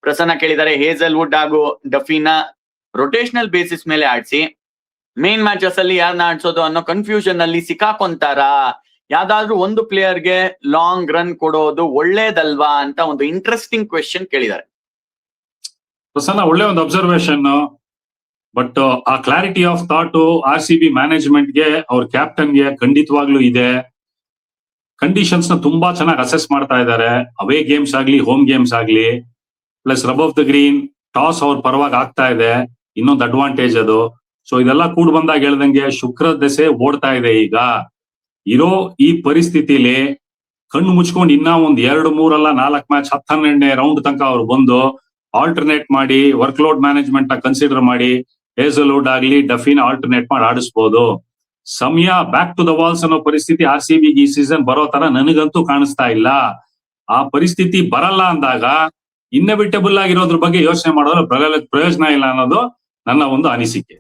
ಪ್ರಸನ್ನ ಕೇಳಿದ್ದಾರೆ ಹೇಸಲ್ವುಡ್ ಹಾಗೂ ಡಫಿನ rotational basis ಮೇಲೆ ಆಡ್ಸಿ ಮೇನ್ ಮ್ಯಾಚಸ್ ಅಲ್ಲಿ ಯಾರನ್ನ ಆಡ್ಸೋದು ಅನ್ನೋ ಕನ್ಫ್ಯೂಷನ್ ಅಲ್ಲಿ ಸಿಕ್ಕಾಕೊಂತಾರಾ, ಯಾವ್ದಾದ್ರು ಒಂದು ಪ್ಲೇಯರ್ಗೆ ಲಾಂಗ್ ರನ್ ಕೊಡೋದು ಒಳ್ಳೇದಲ್ವಾ ಅಂತ ಒಂದು ಇಂಟ್ರೆಸ್ಟಿಂಗ್ ಕ್ವೆಶ್ಚನ್ ಕೇಳಿದ್ದಾರೆ. ಪ್ರಸನ್ನ ಒಳ್ಳೆ ಒಂದು ಅಬ್ಸರ್ವೇಷನ್. ಬಟ್ ಆ clarity of thought RCB management ಗೆ ಅವ್ರ ಕ್ಯಾಪ್ಟನ್ ಗೆ ಖಂಡಿತವಾಗ್ಲೂ ಇದೆ. ಕಂಡೀಷನ್ಸ್ ನ ತುಂಬಾ ಚೆನ್ನಾಗಿ ಅಸೆಸ್ ಮಾಡ್ತಾ ಇದ್ದಾರೆ. ಅವೇ ಗೇಮ್ಸ್ ಆಗ್ಲಿ ಹೋಮ್ ಗೇಮ್ಸ್ ಆಗ್ಲಿ, plus rub of the green toss ಅವ್ರ ಪರವಾಗಿ ಆಗ್ತಾ ಇದೆ, ಇನ್ನೊಂದು ಅಡ್ವಾಂಟೇಜ್ ಅದು. ಸೊ ಇದೆಲ್ಲ ಕೂಡ್ ಬಂದಾಗ ಹೇಳ್ದಂಗೆ ಶುಕ್ರ ದೆಸೆ ಓಡ್ತಾ ಇದೆ. ಈಗ ಇರೋ ಈ ಪರಿಸ್ಥಿತಿಲಿ ಕಣ್ಣು ಮುಚ್ಕೊಂಡು ಇನ್ನ ಒಂದ್ 2-3 4 ಮ್ಯಾಚ್ 10-12ನೇ ರೌಂಡ್ ತನಕ ಅವ್ರು ಬಂದು ಆಲ್ಟರ್ನೇಟ್ ಮಾಡಿ ವರ್ಕ್ ಲೋಡ್ ಮ್ಯಾನೇಜ್ಮೆಂಟ್ ನ ಕನ್ಸಿಡರ್ ಮಾಡಿ ಹೇಸಲ್ವುಡ್ ಆಗ್ಲಿ ಡಫಿನ ಆಲ್ಟರ್ನೇಟ್ ಮಾಡಿ ಆಡಿಸ್ಬೋದು. ಸಮಯ ಬ್ಯಾಕ್ ಟು ದ ವಾಲ್ಸ್ ಅನ್ನೋ ಪರಿಸ್ಥಿತಿ RCB ಈ ಸೀಸನ್ ಬರೋ ತರ ನನಗಂತೂ ಕಾಣಿಸ್ತಾ ಇಲ್ಲ. ಆ ಪರಿಸ್ಥಿತಿ ಬರಲ್ಲ ಅಂದಾಗ ಇನ್ನೆವಿಟಬಲ್ ಆಗಿರೋದ್ರ ಬಗ್ಗೆ ಯೋಚನೆ ಮಾಡೋದ್ರ ಪ್ರಯೋಜನ ಇಲ್ಲ ಅನ್ನೋದು ನನ್ನ ಒಂದು ಅನಿಸಿಕೆ.